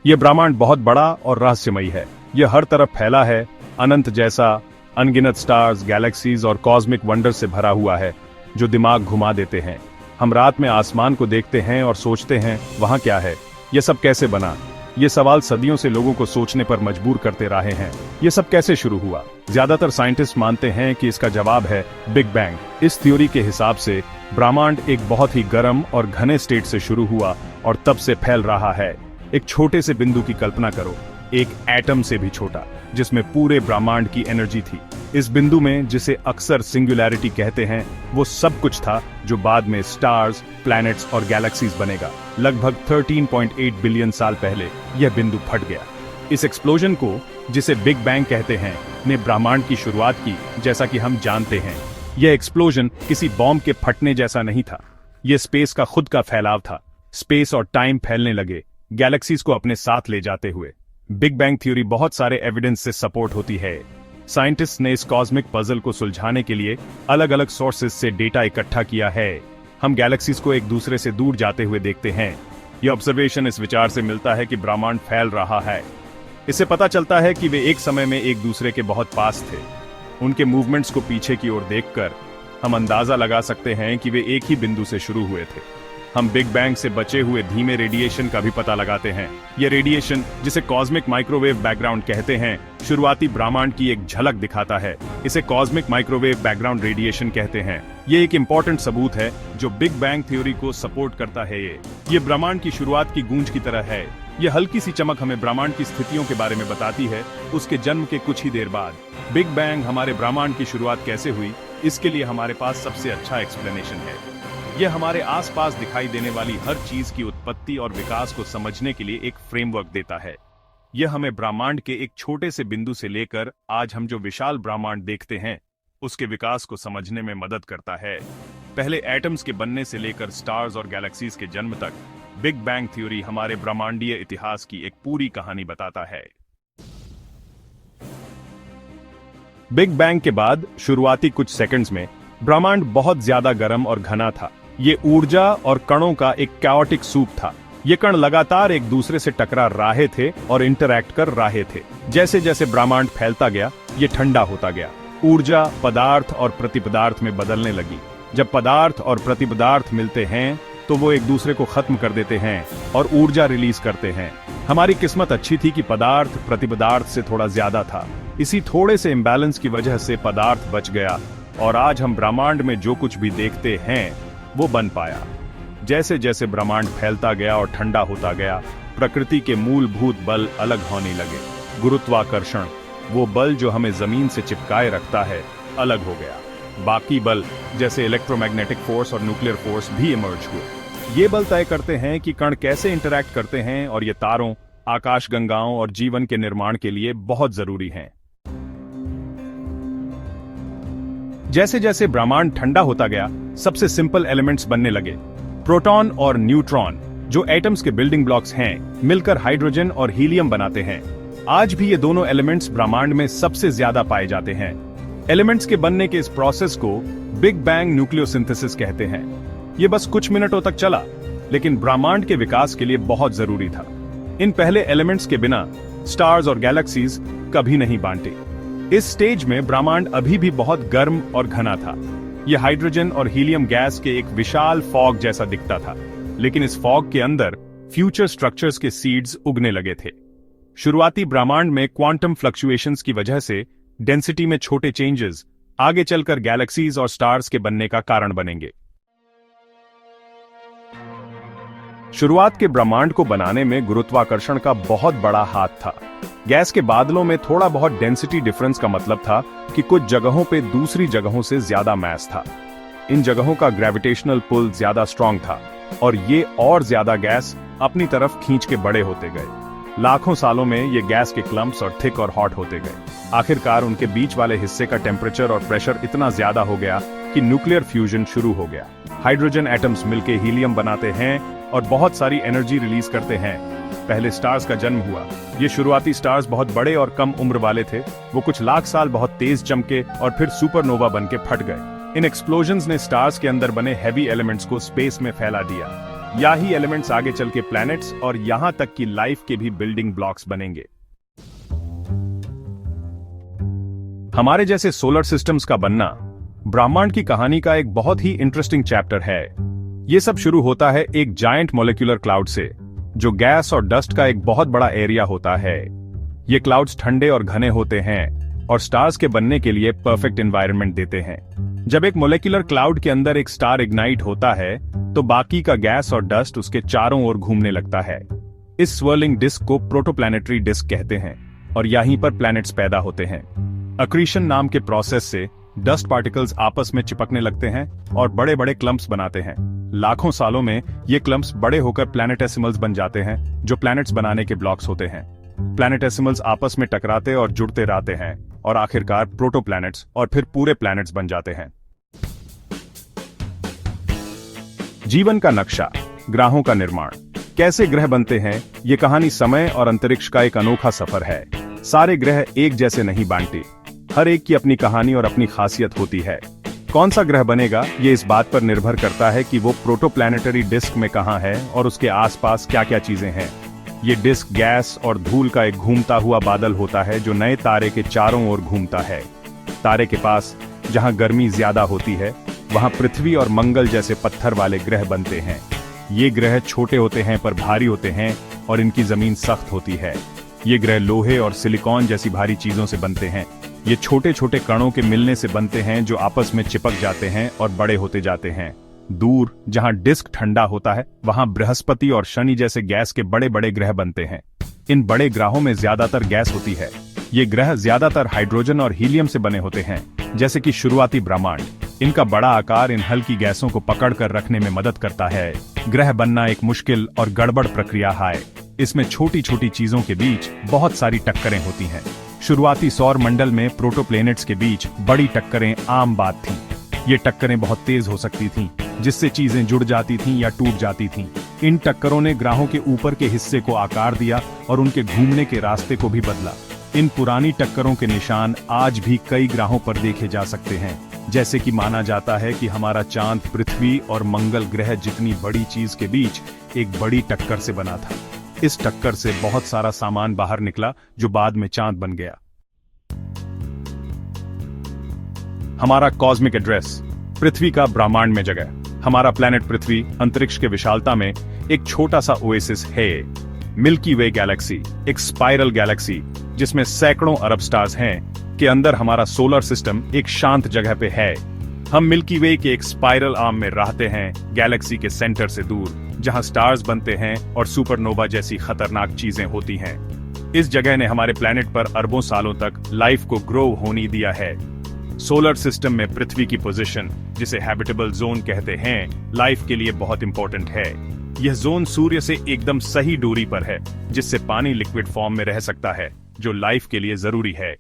ये ब्रह्मांड बहुत बड़ा और रहस्यमयी है। यह हर तरफ फैला है, अनंत जैसा, अनगिनत स्टार्स, गैलेक्सीज और कॉस्मिक वंडर से भरा हुआ है जो दिमाग घुमा देते हैं। हम रात में आसमान को देखते हैं और सोचते हैं वहां क्या है, यह सब कैसे बना। ये सवाल सदियों से लोगों को सोचने पर मजबूर करते रहे हैं। ये सब कैसे शुरू हुआ? ज्यादातर साइंटिस्ट मानते हैं कि इसका जवाब है बिग बैंग। इस थ्योरी के हिसाब से ब्रह्मांड एक बहुत ही गर्म और घने स्टेट से शुरू हुआ और तब से फैल रहा है। एक छोटे से बिंदु की कल्पना करो, एक एटम से भी छोटा, जिसमें पूरे ब्रह्मांड की एनर्जी थी। इस बिंदु में, जिसे अक्सर सिंगुलैरिटी कहते हैं, वो सब कुछ था जो बाद में स्टार्स, प्लैनेट्स और गैलेक्सीज बनेगा। लगभग 13.8 बिलियन साल पहले यह बिंदु फट गया। इस एक्सप्लोजन को, जिसे बिग बैंग कहते हैं, ने ब्रह्मांड की शुरुआत की, जैसा कि हम जानते हैं। यह एक्सप्लोजन किसी बॉम्ब के फटने जैसा नहीं था। यह स्पेस का खुद का फैलाव था। स्पेस और टाइम फैलने लगे, गैलेक्सीज को अपने साथ ले जाते हुए। बिग बैंग थ्योरी बहुत सारे एविडेंस से सपोर्ट होती है। साइंटिस्ट ने इस कॉस्मिक पजल को सुलझाने के लिए अलग अलग सोर्सेज से डेटा इकट्ठा किया है। हम गैलेक्सीज को एक दूसरे से दूर जाते हुए देखते हैं। यह ऑब्जर्वेशन इस विचार से मिलता है कि ब्रह्मांड फैल रहा है। इससे पता चलता है कि वे एक समय में एक दूसरे के बहुत पास थे। उनके मूवमेंट्स को पीछे की ओर देखकर हम अंदाजा लगा सकते हैं कि वे एक ही बिंदु से शुरू हुए थे। हम बिग बैंग से बचे हुए धीमे रेडिएशन का भी पता लगाते हैं। यह रेडिएशन, जिसे कॉस्मिक माइक्रोवेव बैकग्राउंड कहते हैं, शुरुआती ब्रह्मांड की एक झलक दिखाता है। इसे कॉस्मिक माइक्रोवेव बैकग्राउंड रेडिएशन कहते हैं। यह एक इंपॉर्टेंट सबूत है जो बिग बैंग थ्योरी को सपोर्ट करता है। ये ब्रह्मांड की शुरुआत की गूंज की तरह है। यह हल्की सी चमक हमें ब्रह्मांड की स्थितियों के बारे में बताती है। उसके जन्म के कुछ ही देर बाद बिग बैंग हमारे ब्रह्मांड की शुरुआत कैसे हुई, इसके लिए हमारे पास सबसे अच्छा एक्सप्लेनेशन है। यह हमारे आसपास दिखाई देने वाली हर चीज की उत्पत्ति और विकास को समझने के लिए एक फ्रेमवर्क देता है। यह हमें ब्रह्मांड के एक छोटे से बिंदु से लेकर आज हम जो विशाल ब्रह्मांड देखते हैं, उसके विकास को समझने में मदद करता है। पहले एटम्स के बनने से लेकर स्टार्स और गैलेक्सीज के जन्म तक, बिग बैंग थ्योरी हमारे ब्रह्मांडीय इतिहास की एक पूरी कहानी बताता है। बिग बैंग के बाद शुरुआती कुछ सेकंड्स में ब्रह्मांड बहुत ज्यादा गर्म और घना था। ये ऊर्जा और कणों का एक कैओटिक सूप था। ये कण लगातार एक दूसरे से टकरा रहे थे और इंटरैक्ट कर रहे थे। जैसे जैसे ब्रह्मांड फैलता गया, ये ठंडा होता गया। ऊर्जा पदार्थ और प्रतिपदार्थ में बदलने लगी। जब पदार्थ और प्रतिपदार्थ मिलते हैं तो वो एक दूसरे को खत्म कर देते हैं और ऊर्जा रिलीज करते हैं। हमारी किस्मत अच्छी थी कि पदार्थ प्रतिपदार्थ से थोड़ा ज्यादा था। इसी थोड़े से इम्बैलेंस की वजह से पदार्थ बच गया और आज हम ब्रह्मांड में जो कुछ भी देखते हैं वो बन पाया। जैसे जैसे ब्रह्मांड फैलता गया और ठंडा होता गया, प्रकृति के मूलभूत बल अलग होने लगे। गुरुत्वाकर्षण, वो बल जो हमें जमीन से चिपकाए रखता है, अलग हो गया। बाकी बल जैसे इलेक्ट्रोमैग्नेटिक फोर्स और न्यूक्लियर फोर्स भी इमर्ज हुए। ये बल तय करते हैं कि कण कैसे इंटरैक्ट करते हैं और ये तारों, आकाशगंगाओं और जीवन के निर्माण के लिए बहुत जरूरी हैं। जैसे जैसे ब्रह्मांड ठंडा होता गया, सबसे सिंपल एलिमेंट्स बनने लगे। प्रोटॉन और न्यूट्रॉन, जो एटम्स के बिल्डिंग ब्लॉक्स हैं, मिलकर हाइड्रोजन और हीलियम बनाते हैं। आज भी ये दोनों एलिमेंट्स ब्रह्मांड में सबसे ज्यादा पाए जाते हैं। एलिमेंट्स के बनने के इस प्रोसेस को बिग बैंग न्यूक्लियोसिंथेसिस कहते हैं। ये बस कुछ मिनटों तक चला, लेकिन ब्रह्मांड के विकास के लिए बहुत जरूरी था। इन पहले एलिमेंट्स के बिना स्टार्स और गैलेक्सीज कभी नहीं बांटे। इस स्टेज में ब्रह्मांड अभी भी बहुत गर्म और घना था। यह हाइड्रोजन और हीलियम गैस के एक विशाल फॉग जैसा दिखता था, लेकिन इस फॉग के अंदर फ्यूचर स्ट्रक्चर्स के सीड्स उगने लगे थे। शुरुआती ब्रह्मांड में क्वांटम फ्लक्चुएशंस की वजह से डेंसिटी में छोटे चेंजेस आगे चलकर गैलेक्सीज और स्टार्स के बनने का कारण बनेंगे। शुरुआत के ब्रह्मांड को बनाने में गुरुत्वाकर्षण का बहुत बड़ा हाथ था। गैस के बादलों में थोड़ा बहुत डेंसिटी डिफरेंस का मतलब था कि कुछ जगहों पे दूसरी जगहों से ज्यादा मास था। इन जगहों का ग्रेविटेशनल पुल ज्यादा स्ट्रांग था और ये और ज्यादा गैस अपनी तरफ खींच के बड़े होते गए। लाखों सालों में ये गैस के क्लम्प्स और थिक और हॉट होते गए। आखिरकार उनके बीच वाले हिस्से का टेम्परेचर और प्रेशर इतना ज्यादा हो गया कि न्यूक्लियर फ्यूजन शुरू हो गया। हाइड्रोजन एटम्स मिलके हीलियम बनाते हैं और बहुत सारी एनर्जी रिलीज करते हैं। पहले स्टार्स का जन्म हुआ। ये शुरुआती स्टार्स बहुत बड़े और कम उम्र वाले थे। वो कुछ लाख साल बहुत तेज चमके और फिर सुपरनोवा बनके फट गए। इन एक्सप्लोजन्स ने स्टार्स के अंदर बने हैवी एलिमेंट्स को स्पेस में फैला दिया। यही एलिमेंट्स आगे चल के प्लैनेट्स और यहां तक कि लाइफ के भी बिल्डिंग ब्लॉक्स बनेंगे। हमारे जैसे सोलर सिस्टम्स का बनना ब्रह्मांड की कहानी का एक बहुत ही इंटरेस्टिंग चैप्टर है। यह सब शुरू होता है एक जायंट मॉलिक्यूलर क्लाउड से, जो गैस और डस्ट का एक बहुत बड़ा एरिया होता है। ये क्लाउड्स ठंडे और घने होते हैं और स्टार्स के बनने के लिए परफेक्ट एनवायरनमेंट देते हैं। जब एक मॉलिक्यूलर क्लाउड के अंदर एक स्टार इग्नाइट होता है तो बाकी का गैस और डस्ट उसके चारों ओर घूमने लगता है। इस स्वर्लिंग डिस्क को प्रोटोप्लैनेटरी डिस्क कहते हैं और यहीं पर प्लैनेट्स पैदा होते हैं। अक्रीशन नाम के प्रोसेस से डस्ट पार्टिकल्स आपस में चिपकने लगते हैं और बड़े बड़े क्लम्प्स बनाते हैं। लाखों सालों में ये क्लम्प्स बड़े होकर प्लैनेटेसिमल्स बन जाते हैं, जो प्लैनेट्स बनाने के ब्लॉक्स होते हैं। प्लैनेटेसिमल्स आपस में टकराते और जुड़ते रहते हैं और आखिरकार प्रोटोप्लैनेट्स और फिर पूरे प्लैनेट्स बन जाते हैं। जीवन का नक्शा, ग्रहों का निर्माण, कैसे ग्रह बनते हैं, ये कहानी समय और अंतरिक्ष का एक अनोखा सफर है। सारे ग्रह एक जैसे नहीं बांटे, हर एक की अपनी कहानी और अपनी खासियत होती है। कौन सा ग्रह बनेगा ये इस बात पर निर्भर करता है कि वो प्रोटोप्लैनेटरी डिस्क में कहां है और उसके आसपास क्या क्या चीजें हैं। ये डिस्क गैस और धूल का एक घूमता हुआ बादल होता है जो नए तारे के चारों ओर घूमता है। तारे के पास जहां गर्मी ज्यादा होती है वहां पृथ्वी और मंगल जैसे पत्थर वाले ग्रह बनते हैं। ये ग्रह छोटे होते हैं पर भारी होते हैं और इनकी जमीन सख्त होती है। ये ग्रह लोहे और सिलिकॉन जैसी भारी चीजों से बनते हैं। ये छोटे छोटे कणों के मिलने से बनते हैं जो आपस में चिपक जाते हैं और बड़े होते जाते हैं। दूर जहां डिस्क ठंडा होता है वहां बृहस्पति और शनि जैसे गैस के बड़े बड़े ग्रह बनते हैं। इन बड़े ग्रहों में ज्यादातर गैस होती है। ये ग्रह ज्यादातर हाइड्रोजन और हीलियम से बने होते हैं, जैसे कि शुरुआती ब्रह्मांड। इनका बड़ा आकार इन हल्की गैसों को पकड़ कर रखने में मदद करता है। ग्रह बनना एक मुश्किल और गड़बड़ प्रक्रिया है। इसमें छोटी छोटी चीजों के बीच बहुत सारी टक्करें होती हैं। शुरुआती सौर मंडल में प्रोटोप्लैनेट्स के बीच बड़ी टक्करें आम बात थीं। ये टक्करें बहुत तेज हो सकती थीं, जिससे चीजें जुड़ जाती थीं या टूट जाती थीं। इन टक्करों ने ग्रहों के ऊपर के हिस्से को आकार दिया और उनके घूमने के रास्ते को भी बदला। इन पुरानी टक्करों के निशान आज भी कई ग्रहों पर देखे जा सकते हैं। जैसे कि माना जाता है कि हमारा चांद पृथ्वी और मंगल ग्रह जितनी बड़ी चीज के बीच एक बड़ी टक्कर से बना था। इस टक्कर से बहुत सारा सामान बाहर निकला जो बाद में चांद बन गया। हमारा कॉस्मिक एड्रेस, पृथ्वी का ब्रह्मांड में जगह। हमारा प्लैनेट पृथ्वी अंतरिक्ष के विशालता में एक छोटा सा ओएसिस है। मिल्की वे गैलेक्सी, एक स्पाइरल गैलेक्सी जिसमें सैकड़ों अरब स्टार्स हैं, के अंदर हमारा सोलर सिस्टम एक शांत जगह पे है। हम मिल्की वे के एक स्पाइरल आर्म में रहते हैं, गैलेक्सी के सेंटर से दूर, जहां स्टार्स बनते हैं और सुपरनोवा जैसी खतरनाक चीजें होती हैं। इस जगह ने हमारे प्लैनेट पर अरबों सालों तक लाइफ को ग्रो होने दिया है। सोलर सिस्टम में पृथ्वी की पोजीशन, जिसे हैबिटेबल जोन कहते हैं, लाइफ के लिए बहुत इंपॉर्टेंट है। यह जोन सूर्य से एकदम सही दूरी पर है, जिससे पानी लिक्विड फॉर्म में रह सकता है, जो लाइफ के लिए जरूरी है।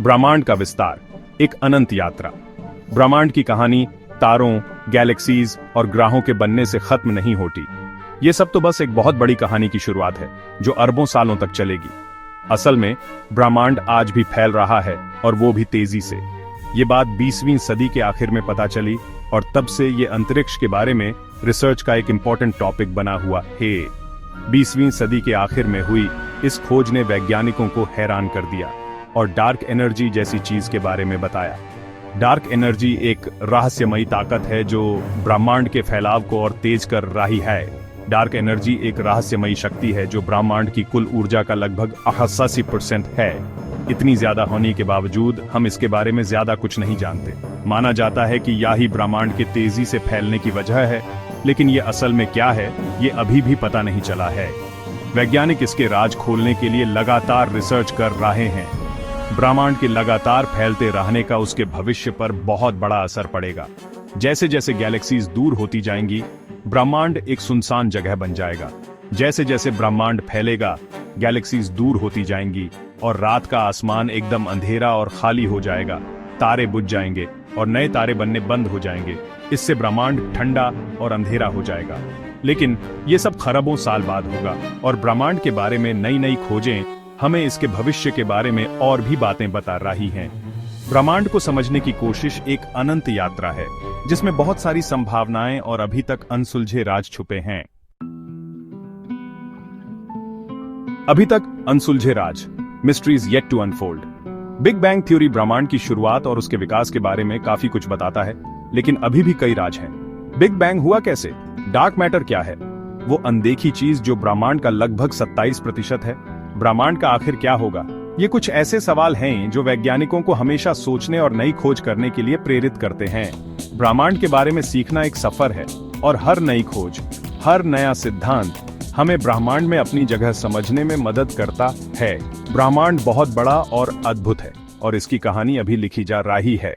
ब्रह्मांड का विस्तार, एक अनंत यात्रा। ब्रह्मांड की कहानी तारों, गैलेक्सीज और ग्रहों के बनने से खत्म नहीं होती। ये सब तो बस एक बहुत बड़ी कहानी की शुरुआत है, जो अरबों सालों तक चलेगी। असल में ब्रह्मांड आज भी फैल रहा है, और वो भी तेजी से। ये बात 20वीं सदी के आखिर में पता चली और तब से ये अंतरिक्ष के बारे में रिसर्च का एक इम्पोर्टेंट टॉपिक बना हुआ है। 20वीं सदी के आखिर में हुई इस खोज ने वैज्ञानिकों को हैरान कर दिया और डार्क एनर्जी जैसी चीज के बारे में बताया। डार्क एनर्जी एक रहस्यमयी ताकत है जो ब्रह्मांड के फैलाव को और तेज कर रही है। डार्क एनर्जी एक रहस्यमयी शक्ति है जो ब्रह्मांड की कुल ऊर्जा का लगभग 88% है। इतनी ज्यादा होने के बावजूद हम इसके बारे में ज्यादा कुछ नहीं जानते। माना जाता है कि यही ब्रह्मांड के तेजी से फैलने की वजह है, लेकिन ये असल में क्या है ये अभी भी पता नहीं चला है। वैज्ञानिक इसके राज खोलने के लिए लगातार रिसर्च कर रहे हैं। ब्रह्मांड के लगातार फैलते रहने का उसके भविष्य पर बहुत बड़ा असर पड़ेगा। जैसे जैसे गैलेक्सीज दूर होती जाएंगी, ब्रह्मांड एक सुनसान जगह बन जाएगा। जैसे जैसे ब्रह्मांड फैलेगा, गैलेक्सीज दूर होती जाएंगी और रात का आसमान एकदम अंधेरा और खाली हो जाएगा। तारे बुझ जाएंगे और नए तारे बनने बंद हो जाएंगे। इससे ब्रह्मांड ठंडा और अंधेरा हो जाएगा। लेकिन ये सब खरबों साल बाद होगा और ब्रह्मांड के बारे में नई नई खोजें हमें इसके भविष्य के बारे में और भी बातें बता रही हैं। ब्रह्मांड को समझने की कोशिश एक अनंत यात्रा है जिसमें बहुत सारी संभावनाएं और अभी तक अनसुलझे राज छुपे हैं। अभी तक अनसुलझे राज, mysteries yet to unfold. Big bang theory ब्रह्मांड की शुरुआत और उसके विकास के बारे में काफी कुछ बताता है, लेकिन अभी भी कई राज हैं। बिग बैंग हुआ कैसे? डार्क मैटर क्या है? वो अनदेखी चीज जो ब्रह्मांड का लगभग 27% है। ब्रह्मांड का आखिर क्या होगा? ये कुछ ऐसे सवाल हैं जो वैज्ञानिकों को हमेशा सोचने और नई खोज करने के लिए प्रेरित करते हैं। ब्रह्मांड के बारे में सीखना एक सफर है और हर नई खोज, हर नया सिद्धांत हमें ब्रह्मांड में अपनी जगह समझने में मदद करता है। ब्रह्मांड बहुत बड़ा और अद्भुत है और इसकी कहानी अभी लिखी जा रही है।